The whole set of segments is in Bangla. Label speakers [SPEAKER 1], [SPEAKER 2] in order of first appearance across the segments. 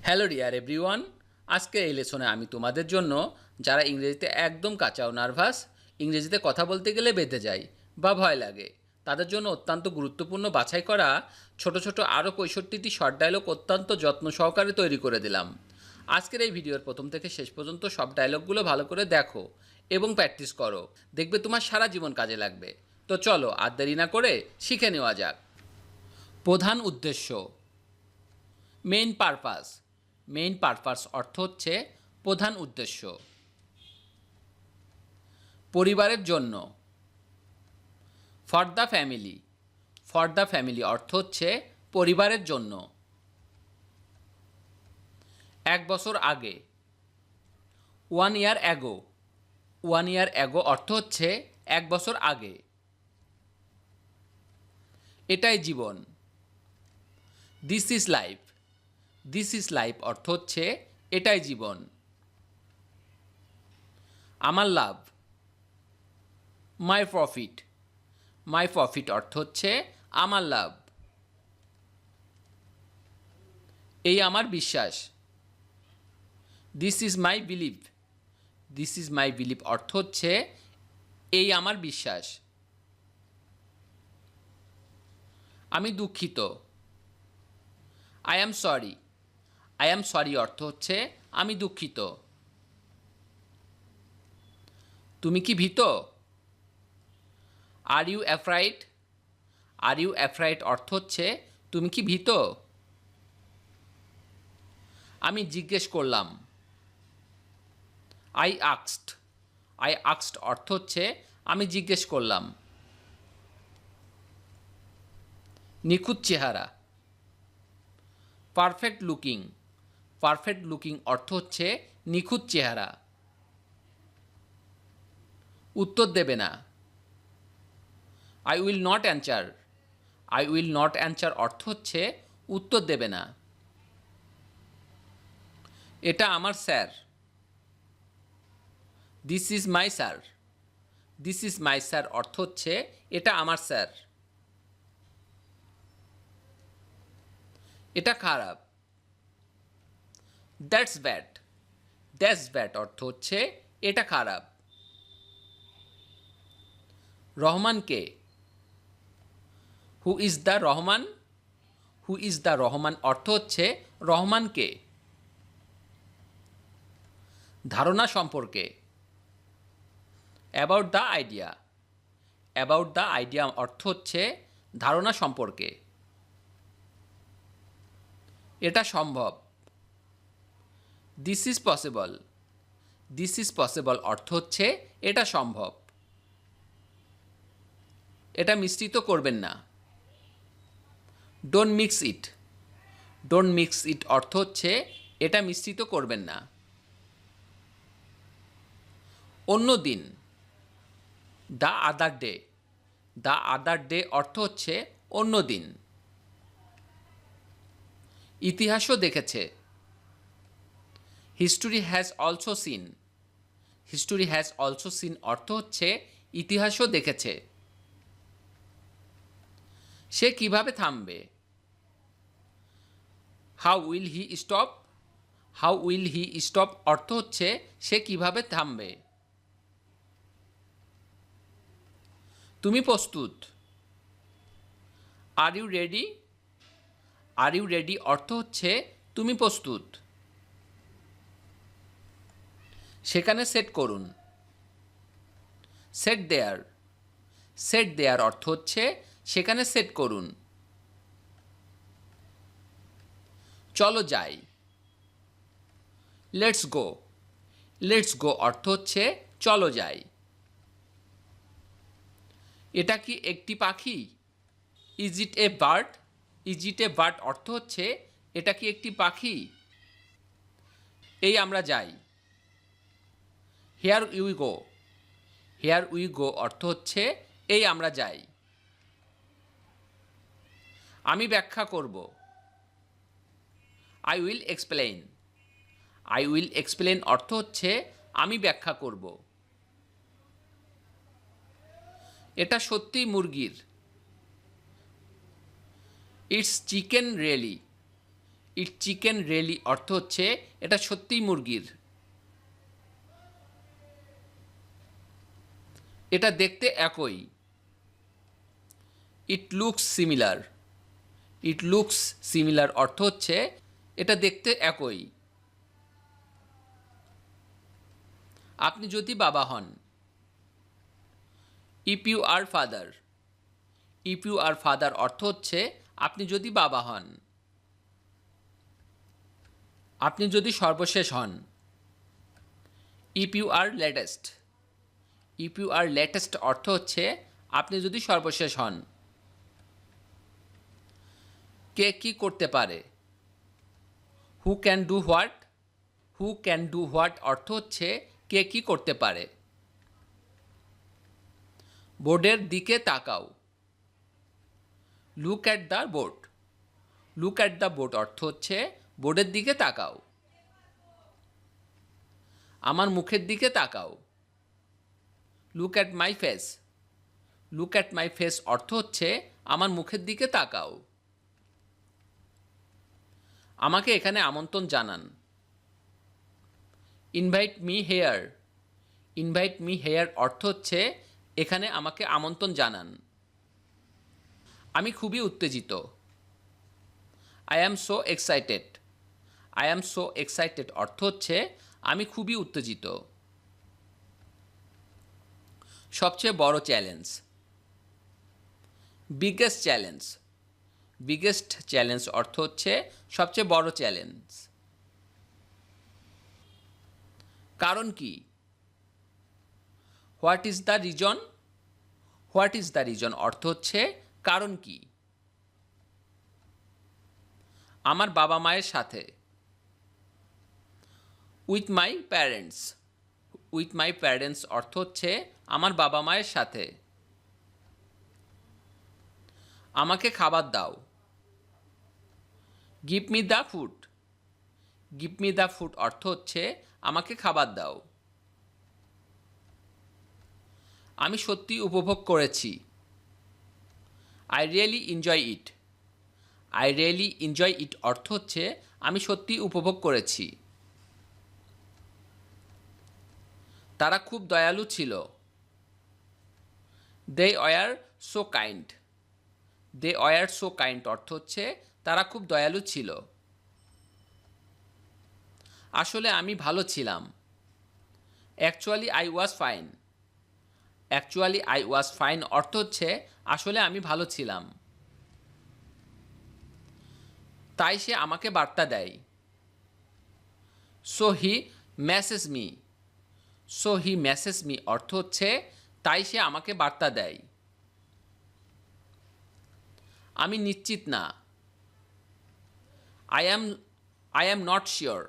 [SPEAKER 1] হ্যালো ডিয়ার এভরিওয়ান, আজকে এই লেসনে আমি তোমাদের জন্য যারা ইংরেজিতে একদম কাঁচা ও নার্ভাস, ইংরেজিতে কথা বলতে গেলে বেঁধে যায় বা ভয় লাগে, তাদের জন্য অত্যন্ত গুরুত্বপূর্ণ বাছাই করা ছোট ছোট আরও 65টি শর্ট ডায়লগ অত্যন্ত যত্ন সহকারে তৈরি করে দিলাম। আজকের এই ভিডিওর প্রথম থেকে শেষ পর্যন্ত সব ডায়লগগুলো ভালো করে দেখো এবং প্র্যাকটিস করো, দেখবে তোমার সারা জীবন কাজে লাগবে। তো চলো আর দেরি না করে শিখে নেওয়া যাক। প্রধান উদ্দেশ্য, মেইন পারপাস। মেইন পারপাস অর্থ হচ্ছে প্রধান উদ্দেশ্য। পরিবারের জন্য, for the family. For the family অর্থ হচ্ছে পরিবারের জন্য। এক বছর আগে, 1 year ago। 1 year ago অর্থ হচ্ছে এক বছর আগে। এটাই জীবন, this is life. This is life অর্থ হচ্ছে এটাই জীবন। আমার লাভ, মাই প্রফিট। মাই প্রফিট অর্থ হচ্ছে আমার লাভ। এই আমার বিশ্বাস, this is my believe. This is my believe অর্থ হচ্ছে এই আমার বিশ্বাস। আমি দুঃখিত, I am sorry. I am sorry অর্থ হচ্ছে আমি দুঃখিত। তুমি কি ভীত? Are you afraid. Are you afraid অর্থ হচ্ছে তুমি কি ভীত? আমি জিজ্ঞেস করলাম, আই আক্সড। আই আক্সড অর্থ হচ্ছে আমি জিজ্ঞেস করলাম। নিখুঁত চেহারা, পারফেক্ট লুকিং। পারফেক্ট লুকিং অর্থ হচ্ছে নিখুঁত চেহারা। উত্তর দেবে না, I will not answer. I will not answer অর্থ হচ্ছে উত্তর দেবে না। এটা আমার sir, this is my sir. This is my sir অর্থ হচ্ছে এটা আমার স্যার। এটা খারাপ, দ্যাটস ব্যাড। দ্যাটস ব্যাড অর্থ হচ্ছে এটা খারাপ। রহমানকে, who is the Rahman. Who is the Rahman অর্থ হচ্ছে রহমানকে। ধারণা সম্পর্কে, about the idea. About the idea অর্থ হচ্ছে ধারণা সম্পর্কে। এটা সম্ভব, this is possible. This is possible অর্থ হচ্ছে এটা সম্ভব। এটা মিশ্রিত করবেন না, don't mix it. Don't mix ইট অর্থ হচ্ছে এটা মিশ্রিত করবেন না। অন্য দিন, the other day. The other day অর্থ হচ্ছে অন্য দিন। ইতিহাসও দেখেছে, history has also seen. History has also seen অর্থ হচ্ছে ইতিহাসও দেখেছে। সে কিভাবে থামবে, how will he stop. How will he stop অর্থ হচ্ছে সে কিভাবে থামবে। তুমি প্রস্তুত, are you ready. Are you ready অর্থ হচ্ছে তুমি প্রস্তুত। সেখানে সেট করুন, সেট দেয়ার। সেট দেয়ার অর্থ হচ্ছে সেখানে সেট করুন। চলো যাই, লেটস গো। লেটস গো অর্থ হচ্ছে চলো যাই। এটা কি একটি পাখি, is it a bird. Is it a bird অর্থ হচ্ছে এটা কি একটি পাখি। এই আমরা যাই, here we go. Here we go অর্থ হচ্ছে এই আমরা যাই। আমি ব্যাখ্যা করব, I will explain. I will explain অর্থ হচ্ছে আমি ব্যাখ্যা করব। এটা সত্যিই মুরগির, it's chicken really. It chicken really অর্থ হচ্ছে এটা সত্যিই মুরগির। এটা দেখতে একই। It looks similar. It looks similar অর্থ হচ্ছে এটা দেখতে একই। আপনি যদি বাবা হন। If you are father. If you are father অর্থ হচ্ছে আপনি যদি বাবা হন। আপনি যদি সর্বশেষ হন। If you are latest. If you are latest অর্থ হচ্ছে আপনি যদি সর্বশেষ হন। কে কি করতে পারে। Who can do what. Who can do what অর্থ হচ্ছে কে কি করতে পারে। বোর্ডের দিকে তাকাও। Look at the board. Look at the board অর্থ হচ্ছে বোর্ডের দিকে তাকাও। আমার মুখের দিকে তাকাও। Look at my face. Look at my face অর্থ হচ্ছে আমার মুখের দিকে তাকাও। আমাকে এখানে আমন্ত্রণ জানান। Invite me hair. Invite me hair অর্থ হচ্ছে এখানে আমাকে আমন্ত্রণ জানান। আমি খুবই উত্তেজিত। I am so excited. I am so excited অর্থ হচ্ছে আমি খুবই উত্তেজিত। সবচেয়ে বড় challenge. Biggest challenge. Biggest challenge অর্থ হচ্ছে সবচেয়ে বড় চ্যালেঞ্জ। কারণ কি। What is the reason. What is the reason অর্থ হচ্ছে কারণ কি। আমার বাবা মায়ের সাথে। With my parents. With my parents অর্থ হচ্ছে আমার বাবা মায়ের সাথে। আমাকে খাবার দাও। Give me the food. Give me the food অর্থ হচ্ছে আমাকে খাবার দাও। আমি সত্যি উপভোগ করেছি। I really enjoy it. I really enjoy it অর্থ হচ্ছে আমি সত্যি উপভোগ করেছি। তারা খুব দয়ালু ছিল। They were so kind. They were so kind অর্থ হচ্ছে তারা খুব দয়ালু ছিল। আসলে আমি ভালো ছিলাম। Actually I was fine. Actually I was fine অর্থ হচ্ছে আসলে আমি ভালো ছিলাম। তাই সে আমাকে বার্তা দেয়। So he message me. So he message me অর্থ হচ্ছে তাই সে আমাকে বার্তা দেয়। আমি নিশ্চিত না। I am not sure.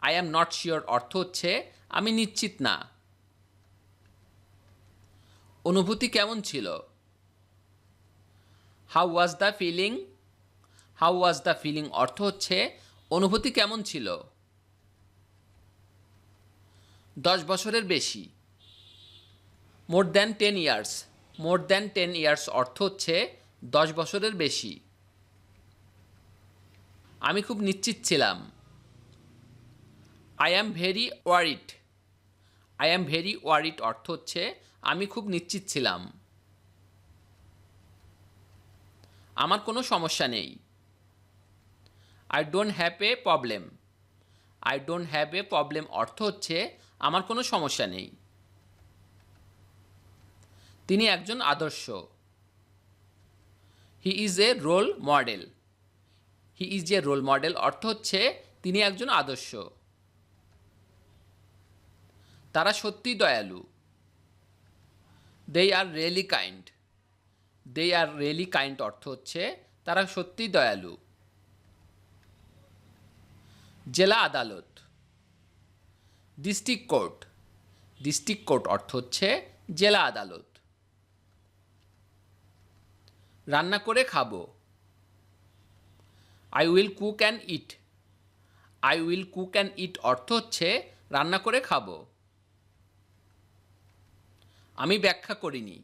[SPEAKER 1] I am not sure অর্থ হচ্ছে আমি নিশ্চিত না। অনুভূতি কেমন ছিল। How was the feeling. How was the feeling অর্থ হচ্ছে অনুভূতি কেমন ছিল। 10 বছরের বেশি। More than 10 years. More than 10 years অর্থ হচ্ছে 10 বছরের বেশি। আমি খুব নিশ্চিত ছিলাম। I am very worried. I am very worried অর্থ হচ্ছে আমি খুব নিশ্চিত ছিলাম। আমার কোনো সমস্যা নেই। I don't have a problem. I don't have a problem অর্থ হচ্ছে আমার কোনো সমস্যা নেই। তিনি একজন আদর্শ। He is a role model. He is a role model অর্থ হচ্ছে তিনি একজন আদর্শ। তারা সত্যিই দয়ালু। They are really kind. They are really kind অর্থ হচ্ছে তারা সত্যিই দয়ালু। জেলা আদালত। District court. ডিস্ট্রিক্ট কোর্ট অর্থ হচ্ছে জেলা আদালত। রান্না করে খাবো। I will cook and it. I will cook and it অর্থ হচ্ছে রান্না করে খাবো। আমি ব্যাখ্যা করিনি।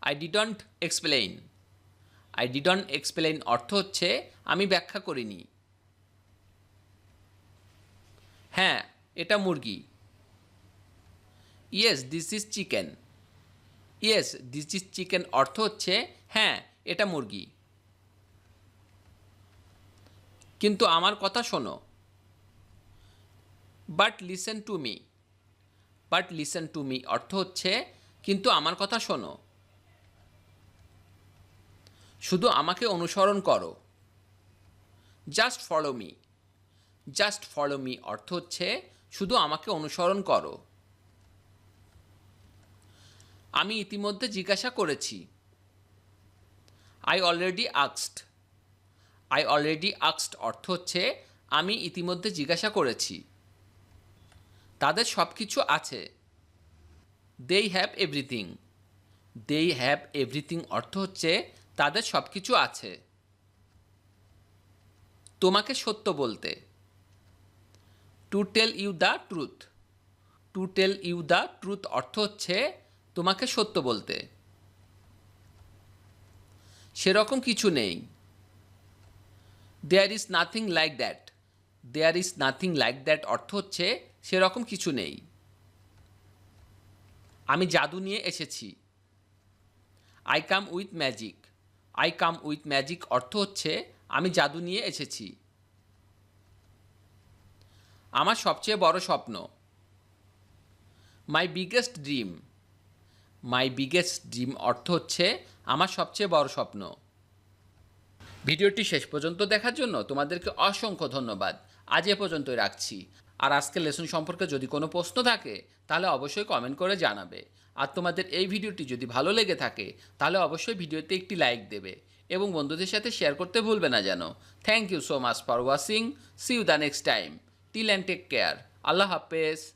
[SPEAKER 1] I didn't explain. I didn't explain অর্থ হচ্ছে আমি ব্যাখ্যা করিনি। হ্যাঁ, এটা মুরগি। Yes this is chicken. Yes this is chicken অর্থ হচ্ছে হ্যাঁ, এটা মুরগি। কিন্তু আমার কথা শোনো। But listen to me. But listen to me অর্থ হচ্ছে কিন্তু আমার কথা শোনো। শুধু আমাকে অনুসরণ করো। Just follow me. Just follow me অর্থ হচ্ছে শুধু আমাকে অনুসরণ করো। আমি ইতিমধ্যে জিজ্ঞাসা করেছি। আই অলরেডি আক্সড। আই অলরেডি আক্সড অর্থ হচ্ছে আমি ইতিমধ্যে জিজ্ঞাসা করেছি। তাদের সব কিছু আছে। They have everything. They have everything অর্থ হচ্ছে তাদের সব কিছু আছে। তোমাকে সত্য বলতে। To tell you the truth. To tell you the truth অর্থ হচ্ছে তোমাকে সত্য বলতে। সেরকম কিছু নেই। There is nothing like that. There is nothing like that অর্থ হচ্ছে সেরকম কিছু নেই। আমি জাদু নিয়ে এসেছি। I come with magic. I come with magic অর্থ হচ্ছে আমি জাদু নিয়ে এসেছি। আমার সবচেয়ে বড় স্বপ্ন। My biggest dream. My biggest dream অর্থ হচ্ছে আমার সবচেয়ে বড় স্বপ্ন। ভিডিওটি শেষ পর্যন্ত দেখার জন্য তোমাদেরকে অসংখ্য ধন্যবাদ। আজ এ পর্যন্তই রাখছি। আর আজকের লেসন সম্পর্কে যদি কোনো প্রশ্ন থাকে তাহলে অবশ্যই কমেন্ট করে জানাবে। আর তোমাদের এই ভিডিওটি যদি ভালো লেগে থাকে তাহলে অবশ্যই ভিডিওতে একটি লাইক দেবে এবং বন্ধুদের সাথে শেয়ার করতে ভুলবে না যেন। Thank you so much for watching. See you the next time. Till and take care. আল্লাহ হাফেজ।